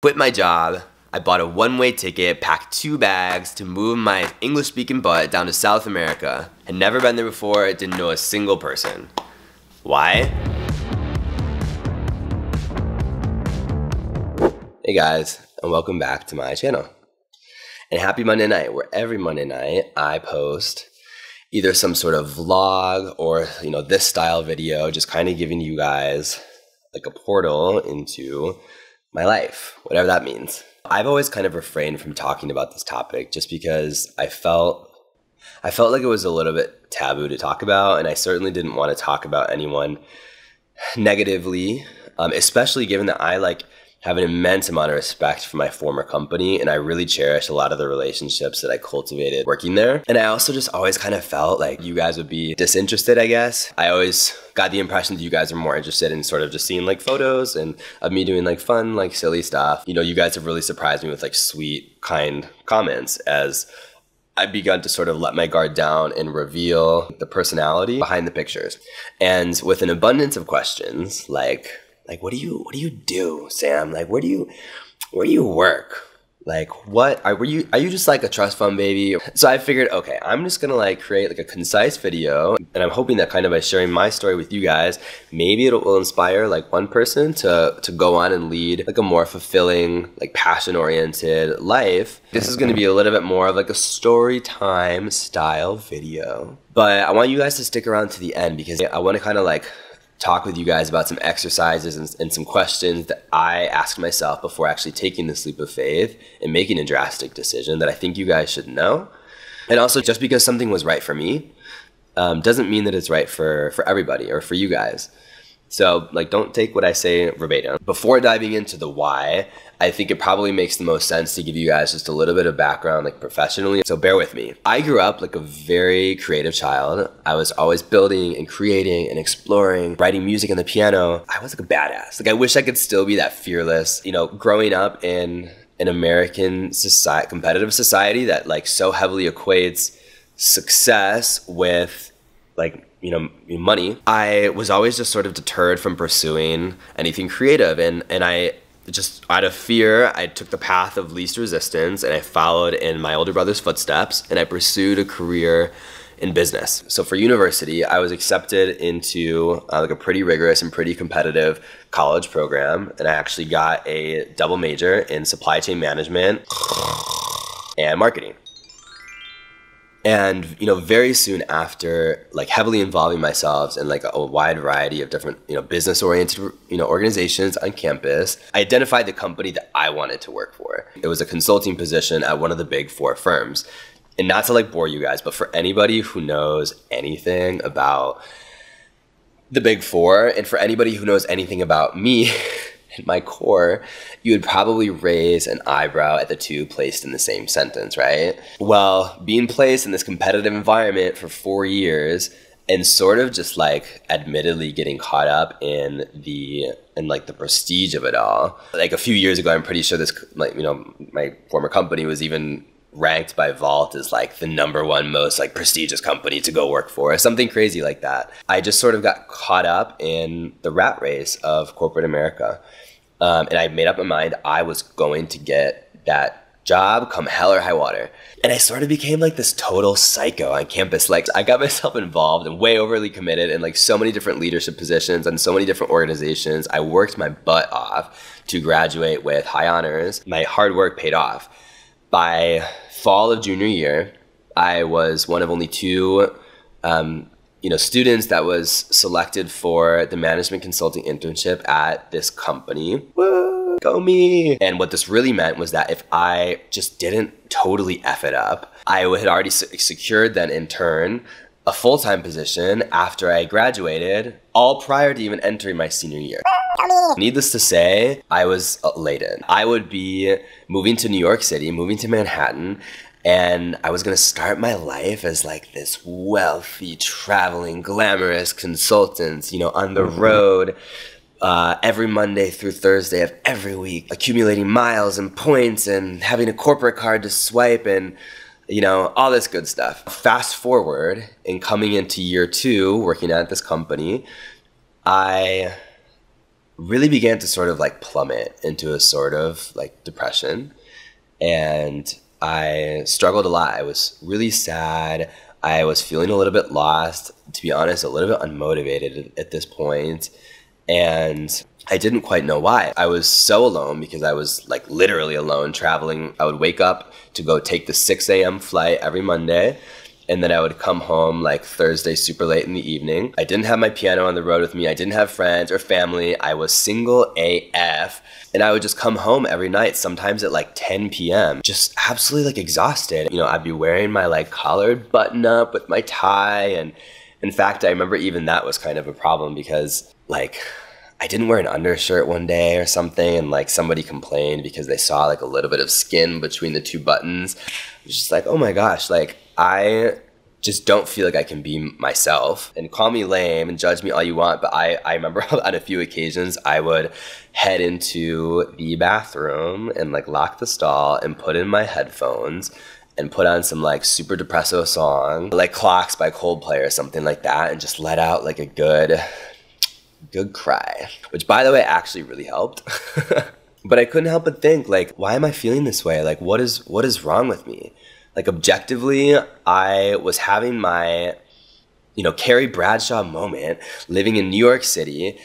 Quit my job. I bought a one-way ticket, packed 2 bags to move my English-speaking butt down to South America. Had never been there before, didn't know a single person. Why? Hey guys, and welcome back to my channel. And happy Monday night, where every Monday night I post either some sort of vlog or, this style video, just kind of giving you guys like a portal into my life, whatever that means. I've always kind of refrained from talking about this topic just because I felt like it was a little bit taboo to talk about, and I certainly didn't want to talk about anyone negatively, especially given that I have an immense amount of respect for my former company, and I really cherish a lot of the relationships that I cultivated working there. And I also just always kind of felt like you guys would be disinterested, I guess. I always got the impression that you guys are more interested in sort of just seeing photos and of me doing fun, silly stuff. You guys have really surprised me with sweet, kind comments as I've begun to sort of let my guard down and reveal the personality behind the pictures. And with an abundance of questions, what do you do, Sam? Where do you work? Are you just a trust fund baby? So I figured, okay, I'm just gonna create a concise video, and I'm hoping that kind of by sharing my story with you guys, maybe it will inspire one person to go on and lead a more fulfilling, passion-oriented life. This is gonna be a little bit more of a story time style video. But I want you guys to stick around to the end because I want to kind of talk with you guys about some exercises and some questions that I asked myself before actually taking this leap of faith and making a drastic decision that I think you guys should know. And also, just because something was right for me doesn't mean that it's right for everybody or for you guys. So don't take what I say verbatim. Before diving into the why, I think it probably makes the most sense to give you guys just a little bit of background professionally. So bear with me. I grew up a very creative child. I was always building and creating and exploring, writing music on the piano. I was a badass. I wish I could still be that fearless. Growing up in an American society, competitive society that so heavily equates success with money, I was always just sort of deterred from pursuing anything creative, and I just, out of fear, I took the path of least resistance, and I followed in my older brother's footsteps, and I pursued a career in business. So for university, I was accepted into a pretty rigorous and pretty competitive college program, and I actually got a double major in supply chain management and marketing. And, very soon after, heavily involving myself in, a wide variety of different, business-oriented, organizations on campus, I identified the company that I wanted to work for. It was a consulting position at one of the big 4 firms. And not to, bore you guys, but for anybody who knows anything about the big 4, and for anybody who knows anything about me, in my core, you would probably raise an eyebrow at the 2 placed in the same sentence, right? Well, being placed in this competitive environment for 4 years and sort of just admittedly getting caught up in the prestige of it all. A few years ago, I'm pretty sure this, my former company was even ranked by Vault as the #1 most prestigious company to go work for, something crazy like that. I just sort of got caught up in the rat race of corporate America. And I made up my mind I was going to get that job come hell or high water. And I sort of became this total psycho on campus. I got myself involved and way overly committed in so many different leadership positions and so many different organizations. I worked my butt off to graduate with high honors. My hard work paid off. By fall of junior year, I was one of only 2 students that was selected for the management consulting internship at this company. Woo, go me! And what this really meant was that if I just didn't totally F it up, I had already secured then in turn a full-time position after I graduated, all prior to even entering my senior year. Needless to say, I was elated. I would be moving to New York City, moving to Manhattan, and I was gonna start my life as this wealthy, traveling, glamorous consultant, on the road every Monday through Thursday of every week, accumulating miles and points and having a corporate card to swipe and all this good stuff. Fast forward, and coming into year 2, working at this company, I really began to sort of like plummet into a sort of like depression. And I struggled a lot. I was really sad. I was feeling a little bit lost, to be honest, a little bit unmotivated at this point. And I didn't quite know why. I was so alone because I was like literally alone traveling. I would wake up to go take the 6 a.m. flight every Monday. And then I would come home like Thursday super late in the evening. I didn't have my piano on the road with me. I didn't have friends or family. I was single AF. And I would just come home every night, sometimes at like 10 p.m. Just absolutely like exhausted. You know, I'd be wearing my like collared button up with my tie. And in fact, I remember even that was kind of a problem because like I didn't wear an undershirt one day or something, and like somebody complained because they saw like a little bit of skin between the two buttons. It was just like, oh my gosh, like I just don't feel like I can be myself. And call me lame and judge me all you want, but I remember on a few occasions I would head into the bathroom and like lock the stall and put in my headphones and put on some like super depresso song, like Clocks by Coldplay or something like that, and just let out like a good cry, which by the way actually really helped. But I couldn't help but think like, why am I feeling this way? Like what is wrong with me? Like objectively, I was having my, you know, Carrie Bradshaw moment living in New York City,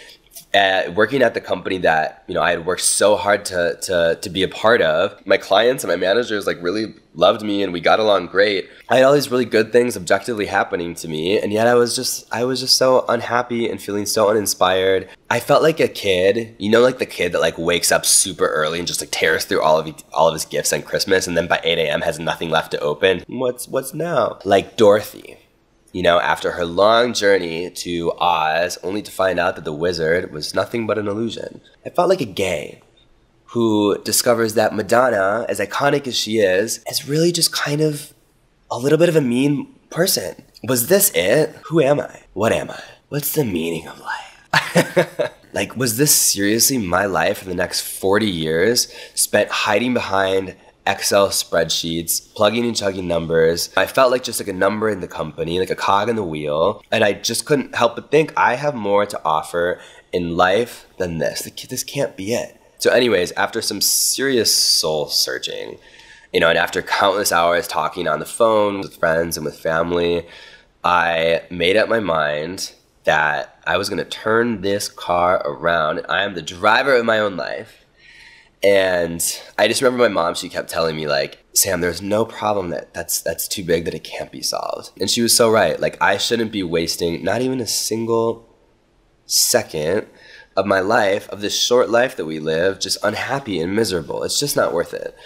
working at the company that, you know, I had worked so hard to be a part of. My clients and my managers like really loved me and we got along great. I had all these really good things objectively happening to me, and yet I was just so unhappy and feeling so uninspired. I felt like a kid, you know, like the kid that like wakes up super early and just like tears through all of his gifts on Christmas, and then by 8 a.m. has nothing left to open. What's now? Like Dorothy, you know, after her long journey to Oz, only to find out that the wizard was nothing but an illusion. I felt like a gay who discovers that Madonna, as iconic as she is really just kind of a little bit of a mean person. Was this it? Who am I? What am I? What's the meaning of life? Like, was this seriously my life for the next 40 years spent hiding behind Excel spreadsheets, plugging and chugging numbers? I felt like just like a number in the company, like a cog in the wheel. And I just couldn't help but think I have more to offer in life than this. This can't be it. So anyways, after some serious soul searching, you know, and after countless hours talking on the phone with friends and with family, I made up my mind that I was going to turn this car around. I am the driver of my own life. And I just remember my mom, she kept telling me like, Sam, there's no problem that's too big that it can't be solved. And she was so right. Like I shouldn't be wasting not even a single second of my life, of this short life that we live, just unhappy and miserable. It's just not worth it.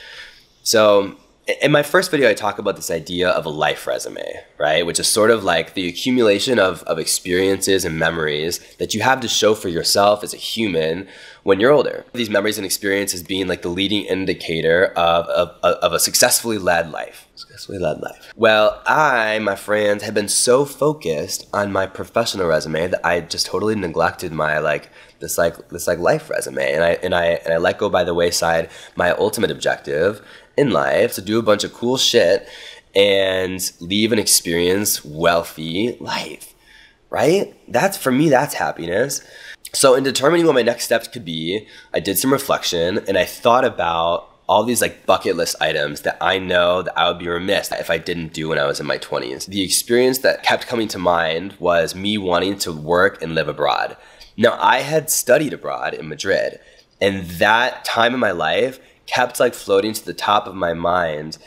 So in my first video, I talk about this idea of a life resume, right? Which is sort of like the accumulation of experiences and memories that you have to show for yourself as a human when you're older. These memories and experiences being like the leading indicator of a successfully led life. Well, I, my friends, had been so focused on my professional resume that I just totally neglected my this life resume, and I let go by the wayside my ultimate objective in life, to do a bunch of cool shit and leave an experienced, wealthy life, right? That's, for me, that's happiness. So in determining what my next steps could be, I did some reflection and I thought about all these like bucket list items that I know that I would be remiss if I didn't do when I was in my 20s. The experience that kept coming to mind was me wanting to work and live abroad. Now, I had studied abroad in Madrid, and that time in my life kept like floating to the top of my mind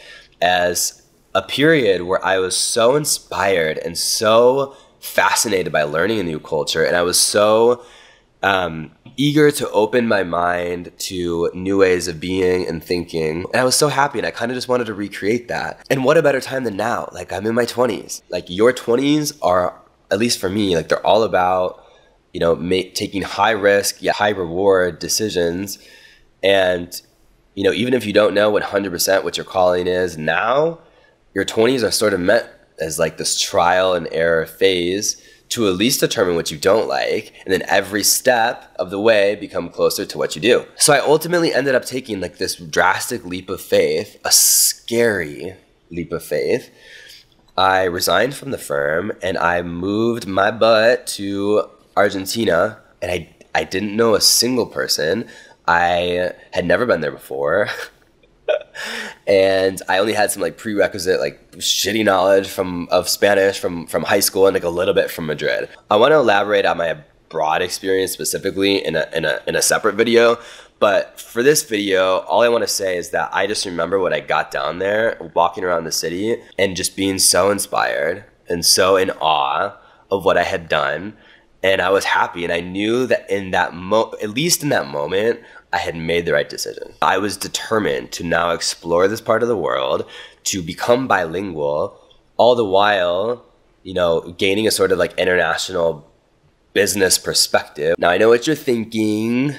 as a period where I was so inspired and so fascinated by learning a new culture, and I was so eager to open my mind to new ways of being and thinking. And I was so happy, and I kind of just wanted to recreate that. And what a better time than now? Like, I'm in my 20s. Like, your 20s are, at least for me, like they're all about, you know, taking high risk yet high reward decisions. And, you know, even if you don't know 100% what your calling is now, your 20s are sort of meant as like this trial and error phase to at least determine what you don't like, and then every step of the way become closer to what you do. So I ultimately ended up taking like this drastic leap of faith, a scary leap of faith. I resigned from the firm and I moved my butt to Argentina, and I didn't know a single person. I had never been there before. And I only had some like prerequisite, like shitty knowledge of Spanish from high school and like a little bit from Madrid. I want to elaborate on my broad experience specifically in a separate video. But for this video, all I want to say is that I just remember when I got down there, walking around the city and just being so inspired and so in awe of what I had done. And I was happy, and I knew that at least in that moment, I had made the right decision. I was determined to now explore this part of the world, to become bilingual, all the while, you know, gaining a sort of like international business perspective. Now I know what you're thinking.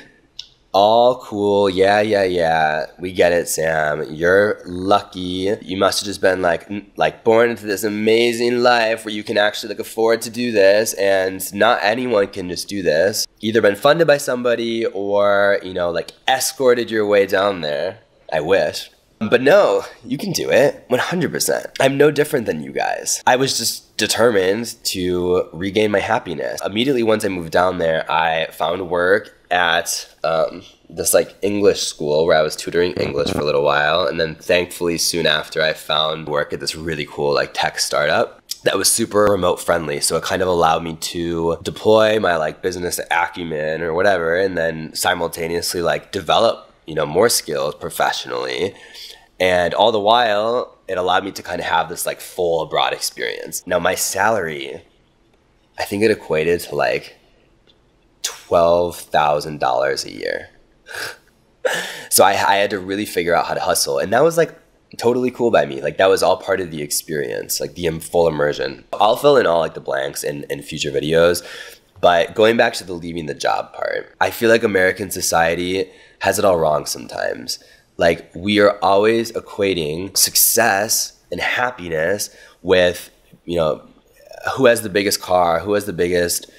All cool, yeah, we get it, Sam. You're lucky. You must have just been like born into this amazing life where you can actually like afford to do this, and not anyone can just do this. Either been funded by somebody or, you know, like escorted your way down there. I wish. But no, you can do it, 100%. I'm no different than you guys. I was just determined to regain my happiness. Immediately once I moved down there, I found work at this like English school where I was tutoring English for a little while. And then thankfully soon after, I found work at this really cool like tech startup that was super remote friendly. So it kind of allowed me to deploy my like business acumen or whatever, and then simultaneously like develop, you know, more skills professionally. And all the while, it allowed me to kind of have this like full abroad experience. Now my salary, I think it equated to like $12,000 a year. So I had to really figure out how to hustle. And that was like totally cool by me. Like that was all part of the experience, like the full immersion. I'll fill in all like the blanks in future videos. But going back to the leaving the job part, I feel like American society has it all wrong sometimes. Like we are always equating success and happiness with, you know, who has the biggest car, who has the biggest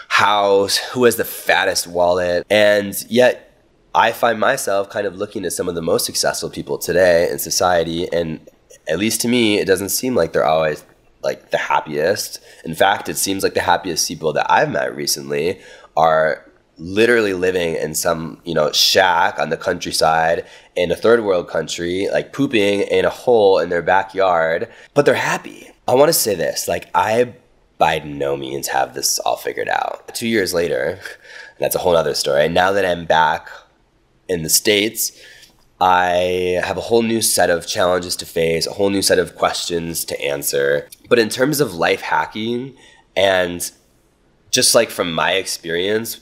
house, who has the fattest wallet. And yet I find myself kind of looking at some of the most successful people today in society, and at least to me, it doesn't seem like they're always like the happiest. In fact, it seems like the happiest people that I've met recently are literally living in some, you know, shack on the countryside in a third world country, like pooping in a hole in their backyard, but they're happy. I want to say this, like I by no means have this all figured out. 2 years later, that's a whole other story. Now that I'm back in the States, I have a whole new set of challenges to face, a whole new set of questions to answer. But in terms of life hacking, and just like from my experience,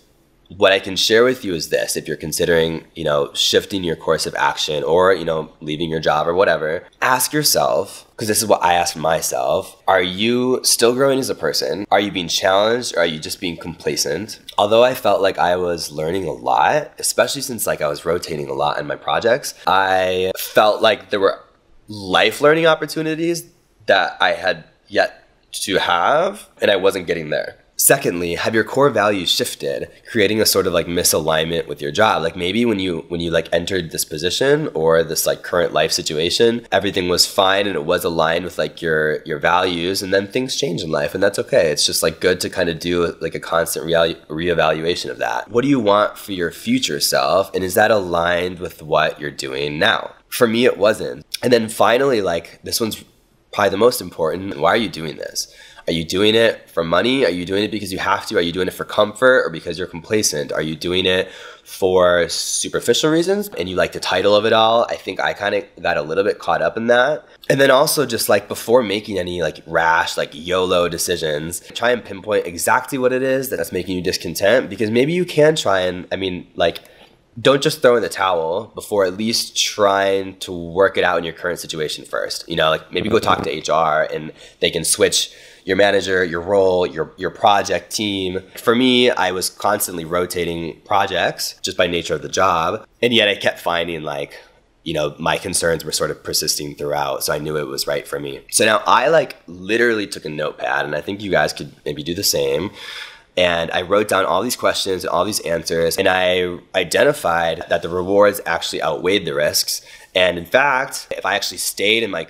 what I can share with you is this: if you're considering, you know, shifting your course of action or, you know, leaving your job or whatever, ask yourself, because this is what I asked myself, are you still growing as a person? Are you being challenged, or are you just being complacent? Although I felt like I was learning a lot, especially since like I was rotating a lot in my projects, I felt like there were life learning opportunities that I had yet to have, and I wasn't getting there. Secondly, have your core values shifted, creating a sort of like misalignment with your job? Like maybe when you like entered this position or this like current life situation, everything was fine and it was aligned with like your values, and then things change in life, and that's okay. It's just like good to kind of do like a constant reevaluation of that. What do you want for your future self, and is that aligned with what you're doing now? For me, it wasn't. And then finally, like this one's probably the most important. Why are you doing this? Are you doing it for money? Are you doing it because you have to? Are you doing it for comfort or because you're complacent? Are you doing it for superficial reasons and you like the title of it all? I think I kind of got a little bit caught up in that. And then also just like before making any like rash, like YOLO decisions, try and pinpoint exactly what it is that's making you discontent, because maybe you can try and, I mean, like, don't just throw in the towel before at least trying to work it out in your current situation first. You know, like maybe go talk to HR and they can switch your manager, your role, your project team. For me, I was constantly rotating projects just by nature of the job. And yet I kept finding like, you know, my concerns were sort of persisting throughout. So I knew it was right for me. So now I like literally took a notepad, and I think you guys could maybe do the same. And I wrote down all these questions and all these answers, and I identified that the rewards actually outweighed the risks. And in fact, if I actually stayed in my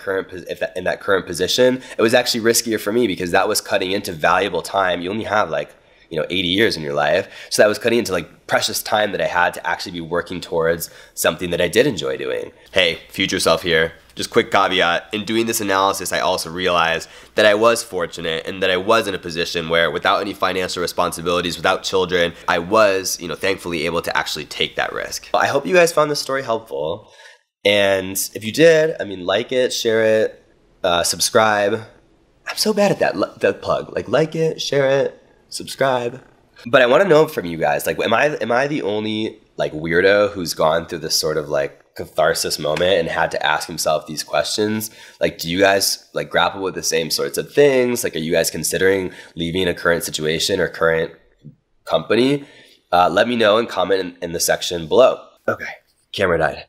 in that current position, it was actually riskier for me because that was cutting into valuable time. You only have like, 80 years in your life. So that was cutting into like precious time that I had to actually be working towards something that I did enjoy doing. Hey, future self here. Just quick caveat, in doing this analysis, I also realized that I was fortunate and that I was in a position where without any financial responsibilities, without children, I was, thankfully able to actually take that risk. I hope you guys found this story helpful. And if you did, like it, share it, subscribe. I'm so bad at that plug. Like it, share it, subscribe. But I want to know from you guys, like, am I the only like weirdo who's gone through this sort of like catharsis moment and had to ask himself these questions? Like, do you guys like grapple with the same sorts of things? Like, are you guys considering leaving a current situation or current company? Let me know and comment in the section below. Okay, camera died.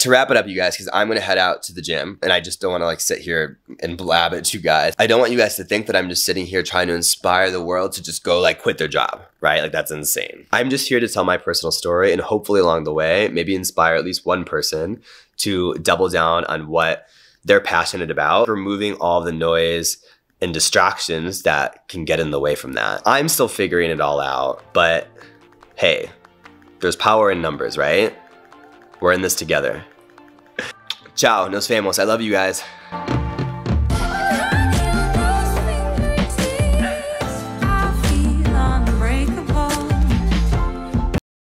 To wrap it up, you guys, because I'm going to head out to the gym and I just don't want to like sit here and blab at you guys. I don't want you guys to think that I'm just sitting here trying to inspire the world to just go like quit their job, right? Like that's insane. I'm just here to tell my personal story and hopefully along the way, maybe inspire at least one person to double down on what they're passionate about, removing all the noise and distractions that can get in the way from that. I'm still figuring it all out, but hey, there's power in numbers, right? We're in this together. Ciao, nos vemos. I love you guys.